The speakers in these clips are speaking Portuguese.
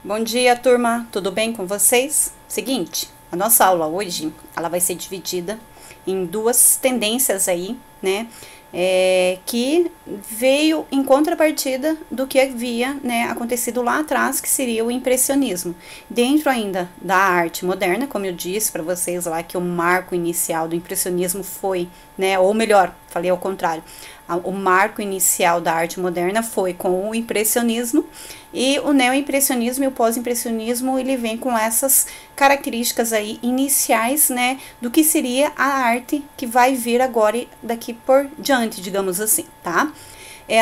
Bom dia, turma. Tudo bem com vocês? Seguinte, a nossa aula hoje, ela vai ser dividida em duas tendências aí, né? Que veio em contrapartida do que havia, né, acontecido lá atrás, que seria o impressionismo. Dentro ainda da arte moderna, como eu disse para vocês lá, que o marco inicial do impressionismo foi, né, ou melhor, falei ao contrário, o marco inicial da arte moderna foi com o impressionismo, e o neoimpressionismo e o pós-impressionismo, ele vem com essas características aí iniciais, né, do que seria a arte que vai vir agora daqui por diante, digamos assim, tá?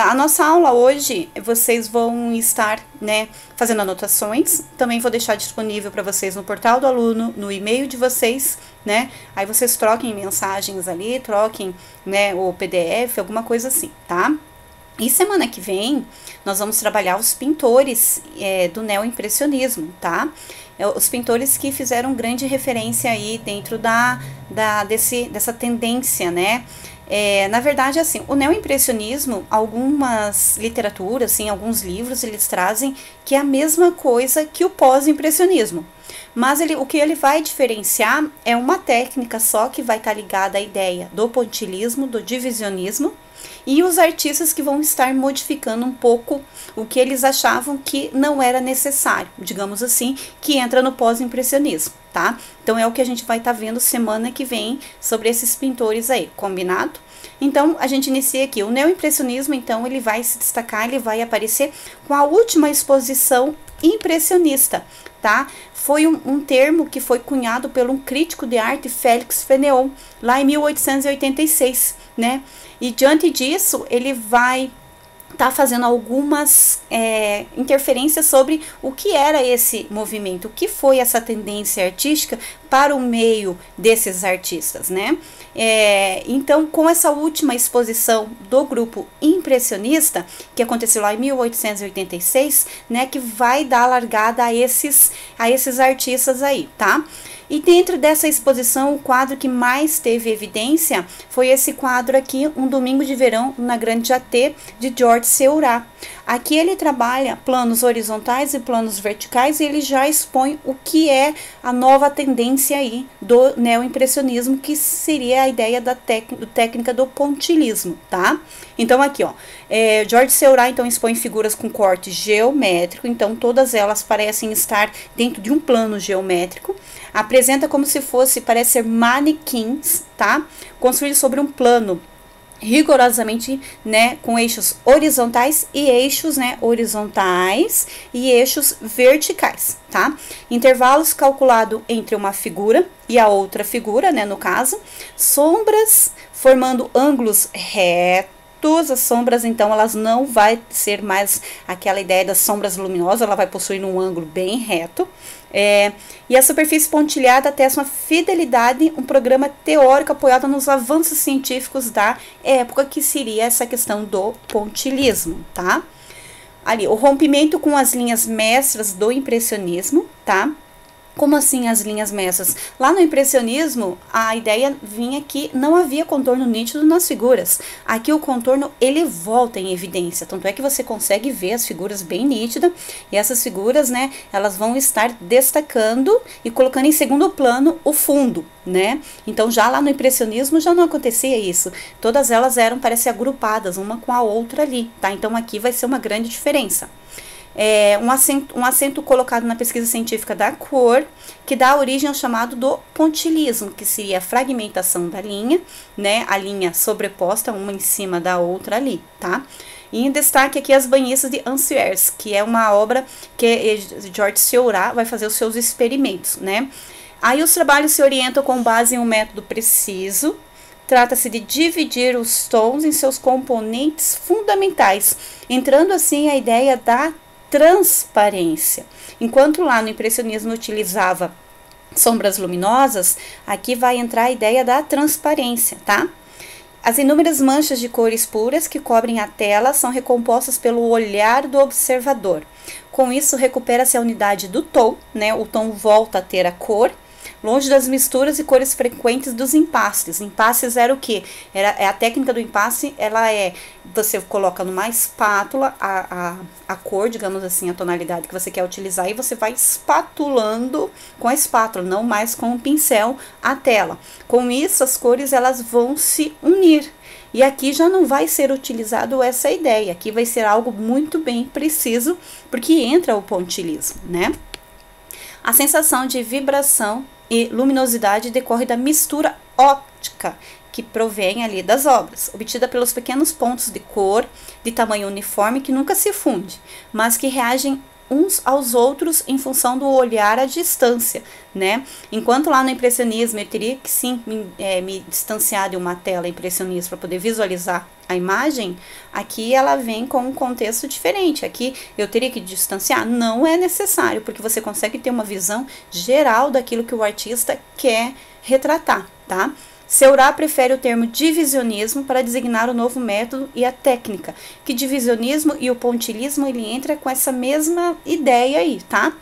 A nossa aula hoje, vocês vão estar, né, fazendo anotações. Também vou deixar disponível para vocês no portal do aluno, no e-mail de vocês, né? Aí vocês troquem mensagens ali, troquem, né, o PDF, alguma coisa assim, tá? E semana que vem, nós vamos trabalhar os pintores do neoimpressionismo, tá? Os pintores que fizeram grande referência aí dentro dessa tendência, né? Na verdade, assim, o neoimpressionismo, algumas literaturas, assim, alguns livros, eles trazem que é a mesma coisa que o pós-impressionismo. Mas o que ele vai diferenciar é uma técnica só que vai estar ligada à ideia do pontilhismo, do divisionismo, e os artistas que vão estar modificando um pouco o que eles achavam que não era necessário, digamos assim, que entra no pós-impressionismo, tá? Então é o que a gente vai estar vendo semana que vem sobre esses pintores aí, combinado? Então a gente inicia aqui, o neoimpressionismo, então ele vai se destacar, ele vai aparecer com a última exposição impressionista, tá? Foi um termo que foi cunhado por um crítico de arte, Félix Fénéon, lá em 1886, né? E diante disso, ele vai estar fazendo algumas interferências sobre o que era esse movimento, o que foi essa tendência artística para o meio desses artistas, né? Então, com essa última exposição do grupo impressionista, que aconteceu lá em 1886, né, que vai dar largada a esses artistas aí, tá? E dentro dessa exposição, o quadro que mais teve evidência foi esse quadro aqui, Um Domingo de Verão na Grande Jaté, de Georges Seurat. Aqui ele trabalha planos horizontais e planos verticais, e ele já expõe o que é a nova tendência aí do neoimpressionismo, que seria a ideia da técnica do pontilhismo, tá? Então aqui, ó, Georges Seurat então expõe figuras com corte geométrico, então todas elas parecem estar dentro de um plano geométrico. Apresenta como se fosse, parece ser manequins, tá? Construídos sobre um plano rigorosamente, né, com eixos horizontais e eixos, né, horizontais e eixos verticais, tá? Intervalos calculado entre uma figura e a outra figura, né, no caso, sombras formando ângulos retos. As sombras, então, elas não vai ser mais aquela ideia das sombras luminosas, ela vai possuir um ângulo bem reto. E a superfície pontilhada atesta uma fidelidade, um programa teórico apoiado nos avanços científicos da época, que seria essa questão do pontilhismo, tá? Ali, o rompimento com as linhas mestras do impressionismo, tá? Como assim as linhas mestras? Lá no impressionismo, a ideia vinha que não havia contorno nítido nas figuras. Aqui o contorno, ele volta em evidência, tanto é que você consegue ver as figuras bem nítidas, e essas figuras, né, elas vão estar destacando e colocando em segundo plano o fundo, né? Então já lá no impressionismo já não acontecia isso. Todas elas eram, parece, agrupadas, uma com a outra ali, tá? Então aqui vai ser uma grande diferença. Um acento colocado na pesquisa científica da cor, que dá origem ao chamado do pontilhismo, que seria a fragmentação da linha, né, a linha sobreposta uma em cima da outra ali, tá? E em destaque aqui as banhistas de Ansiers, que é uma obra que Georges Seurat vai fazer os seus experimentos, né? Aí os trabalhos se orientam com base em um método preciso. Trata-se de dividir os tons em seus componentes fundamentais, entrando assim a ideia da transparência. Enquanto lá no impressionismo utilizava sombras luminosas, aqui vai entrar a ideia da transparência, tá? As inúmeras manchas de cores puras que cobrem a tela são recompostas pelo olhar do observador. Com isso, recupera-se a unidade do tom, né? O tom volta a ter a cor. longe das misturas e cores frequentes dos impasses. Impasses era o quê? É a técnica do impasse, ela você coloca numa espátula a cor, digamos assim, a tonalidade que você quer utilizar, e você vai espatulando com a espátula, não mais com o pincel, a tela. Com isso, as cores elas vão se unir. E aqui já não vai ser utilizado essa ideia, aqui vai ser algo muito bem preciso, porque entra o pontilhismo, né? A sensação de vibração e luminosidade decorre da mistura óptica, que provém ali das obras, obtida pelos pequenos pontos de cor, de tamanho uniforme, que nunca se funde, mas que reagem uns aos outros em função do olhar à distância, né? Enquanto lá no impressionismo eu teria que sim me distanciar de uma tela impressionista para poder visualizar a imagem, aqui ela vem com um contexto diferente. Aqui eu teria que distanciar? Não é necessário, porque você consegue ter uma visão geral daquilo que o artista quer retratar, tá? Seurat prefere o termo divisionismo para designar o novo método e a técnica, que divisionismo e o pontilhismo ele entra com essa mesma ideia aí, tá?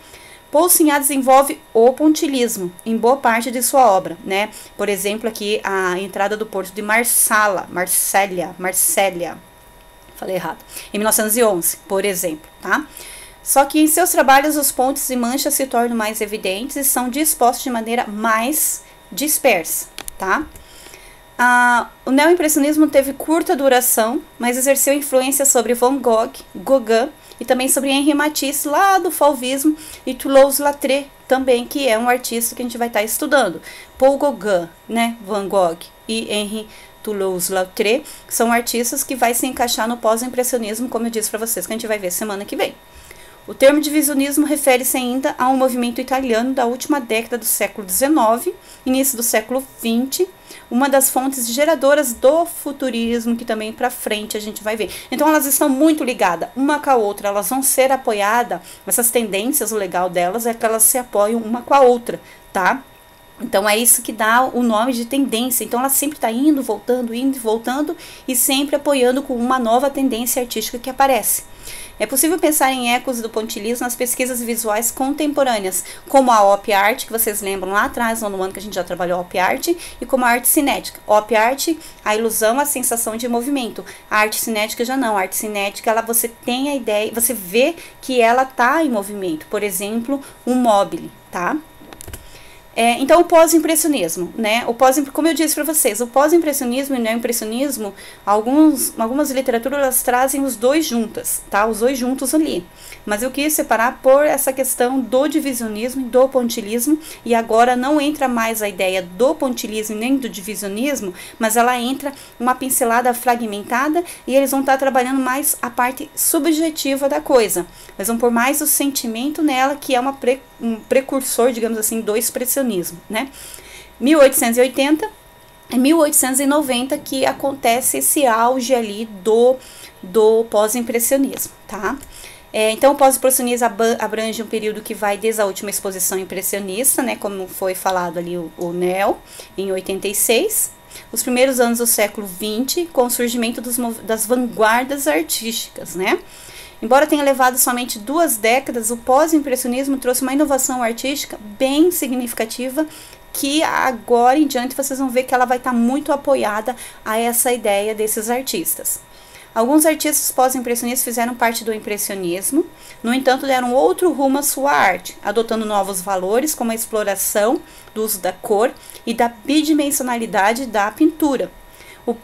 Poussinat desenvolve o pontilhismo em boa parte de sua obra, né? Por exemplo, aqui a entrada do porto de Marsala, Marsella, falei errado, em 1911, por exemplo, tá? Só que em seus trabalhos os pontos e manchas se tornam mais evidentes e são dispostos de maneira mais dispersa, tá? O neoimpressionismo teve curta duração, mas exerceu influência sobre Van Gogh, Gauguin e também sobre Henri Matisse, lá do fauvismo, e Toulouse-Lautrec também, que é um artista que a gente vai estar estudando. Paul Gauguin, né, Van Gogh e Henri Toulouse-Lautrec são artistas que vai se encaixar no pós-impressionismo, como eu disse para vocês, que a gente vai ver semana que vem. O termo divisionismo refere-se ainda a um movimento italiano da última década do século XIX, início do século XX, uma das fontes geradoras do futurismo, que também para frente a gente vai ver. Então elas estão muito ligadas uma com a outra, elas vão ser apoiadas, essas tendências, o legal delas é que elas se apoiam uma com a outra, tá? Então é isso que dá o nome de tendência. Então ela sempre está indo, voltando e sempre apoiando com uma nova tendência artística que aparece. É possível pensar em ecos do pontilhismo nas pesquisas visuais contemporâneas, como a op art, que vocês lembram lá atrás, no ano que a gente já trabalhou op art, e como a arte cinética. Op art, a ilusão, a sensação de movimento. A arte cinética já não. A arte cinética, você tem a ideia, você vê que ela está em movimento. Por exemplo, um mobile, tá? Então, o pós-impressionismo, né? Como eu disse para vocês, o pós-impressionismo e o neo-impressionismo, algumas literaturas elas trazem os dois juntas, tá? Os dois juntos ali. Mas eu quis separar por essa questão do divisionismo e do pontilhismo, e agora não entra mais a ideia do pontilhismo nem do divisionismo, mas ela entra uma pincelada fragmentada e eles vão estar trabalhando mais a parte subjetiva da coisa. Eles vão pôr mais o sentimento nela, que é um precursor, digamos assim, do expressionismo, né? 1880 e 1890 que acontece esse auge ali do pós-impressionismo, tá? Então o pós-impressionismo abrange um período que vai desde a última exposição impressionista, né, como foi falado ali o Neo, em 86, os primeiros anos do século XX, com o surgimento das vanguardas artísticas, né? Embora tenha levado somente 2 décadas, o pós-impressionismo trouxe uma inovação artística bem significativa, que agora em diante vocês vão ver que ela vai estar muito apoiada a essa ideia desses artistas. Alguns artistas pós-impressionistas fizeram parte do impressionismo, no entanto deram outro rumo à sua arte, adotando novos valores como a exploração do uso da cor e da bidimensionalidade da pintura.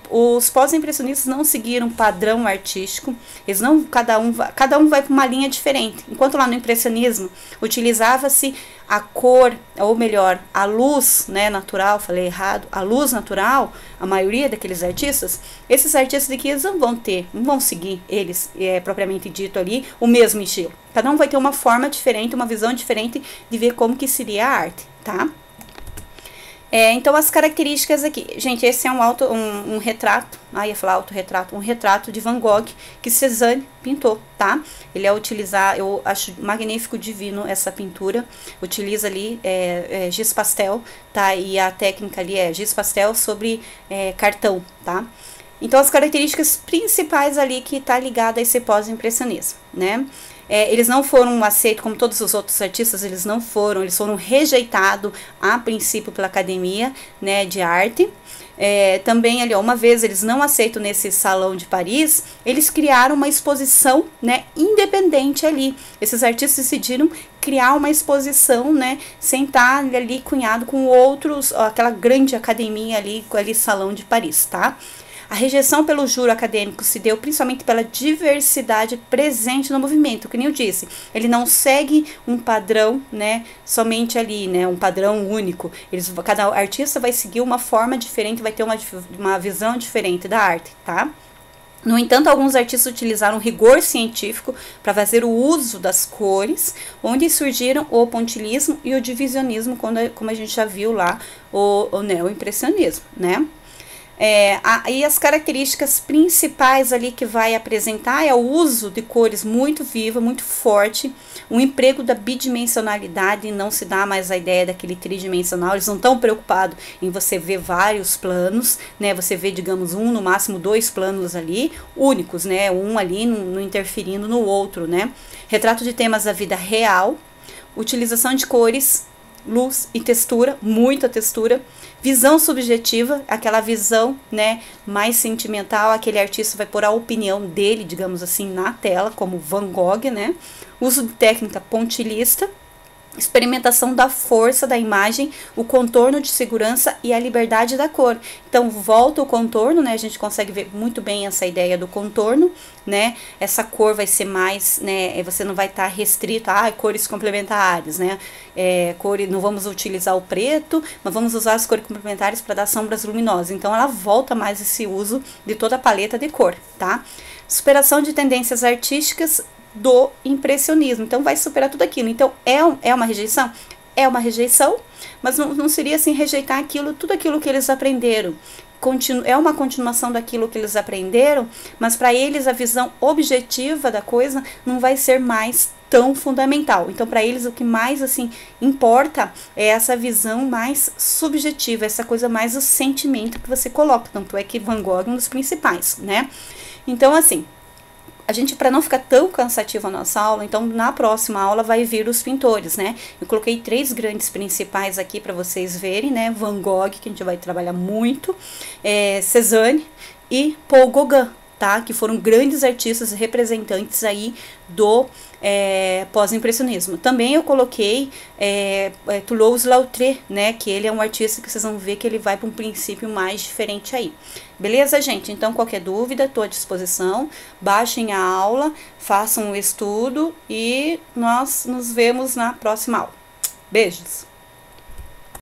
Os pós-impressionistas não seguiram um padrão artístico, eles não, cada um vai para uma linha diferente. Enquanto lá no impressionismo utilizava-se a cor, ou melhor, a luz, né, natural, falei errado, a luz natural, a maioria daqueles artistas, esses artistas aqui eles não vão seguir eles, propriamente dito ali, o mesmo estilo. Cada um vai ter uma forma diferente, uma visão diferente de ver como que seria a arte, tá? Então as características aqui, gente, esse é um retrato, ia falar autorretrato, um retrato de Van Gogh que Cézanne pintou, tá? Ele eu acho magnífico, divino essa pintura, utiliza ali giz pastel, tá? E a técnica ali é giz pastel sobre cartão, tá? Então as características principais ali que tá ligada a esse pós-impressionismo, né? Eles não foram aceitos, como todos os outros artistas, eles foram rejeitados a princípio pela Academia, né, de Arte. Também ali, uma vez eles não aceitam nesse Salão de Paris, eles criaram uma exposição, né, independente ali. Esses artistas decidiram criar uma exposição, né, sem estar ali cunhado com outros, aquela grande academia ali Salão de Paris, tá? A rejeição pelo júri acadêmico se deu principalmente pela diversidade presente no movimento, que nem eu disse. Ele não segue um padrão, né, somente ali, né, um padrão único. Cada artista vai seguir uma forma diferente, vai ter uma visão diferente da arte, tá? No entanto, alguns artistas utilizaram o rigor científico para fazer o uso das cores, onde surgiram o pontilhismo e o divisionismo, como a gente já viu lá, o neoimpressionismo, né? E as características principais ali que vai apresentar é o uso de cores muito viva, muito forte, o emprego da bidimensionalidade, não se dá mais a ideia daquele tridimensional, eles não estão preocupados em você ver vários planos, né, você vê, digamos, no máximo 2 planos ali, únicos, né, um ali não interferindo no outro, né, retrato de temas da vida real, utilização de cores, luz e textura, muita textura, visão subjetiva, aquela visão, né, mais sentimental, aquele artista vai pôr a opinião dele, digamos assim, na tela, como Van Gogh, né, uso de técnica pontilhista, experimentação da força da imagem, o contorno de segurança e a liberdade da cor. Então, volta o contorno, né? A gente consegue ver muito bem essa ideia do contorno, né? Essa cor vai ser mais, né? Você não vai estar restrito a cores complementares, né? Não vamos utilizar o preto, mas vamos usar as cores complementares para dar sombras luminosas. Então, ela volta mais esse uso de toda a paleta de cor, tá? Superação de tendências artísticas do impressionismo, então vai superar tudo aquilo. Então é uma rejeição? É uma rejeição, mas não seria assim rejeitar tudo aquilo que eles aprenderam. É uma continuação daquilo que eles aprenderam, mas para eles a visão objetiva da coisa não vai ser mais tão fundamental. Então para eles o que mais assim importa é essa visão mais subjetiva, essa coisa mais o sentimento que você coloca. Tanto é que Van Gogh é um dos principais, né? Então assim, a gente, para não ficar tão cansativa a nossa aula, então na próxima aula vai vir os pintores, né? Eu coloquei 3 grandes principais aqui para vocês verem, né? Van Gogh, que a gente vai trabalhar muito, Cézanne e Paul Gauguin, tá? Que foram grandes artistas representantes aí do pós-impressionismo. Também eu coloquei Toulouse-Lautrec, né? Que ele é um artista que vocês vão ver que ele vai para um princípio mais diferente aí. Beleza, gente? Então, qualquer dúvida, estou à disposição. Baixem a aula, façam o estudo e nós nos vemos na próxima aula. Beijos!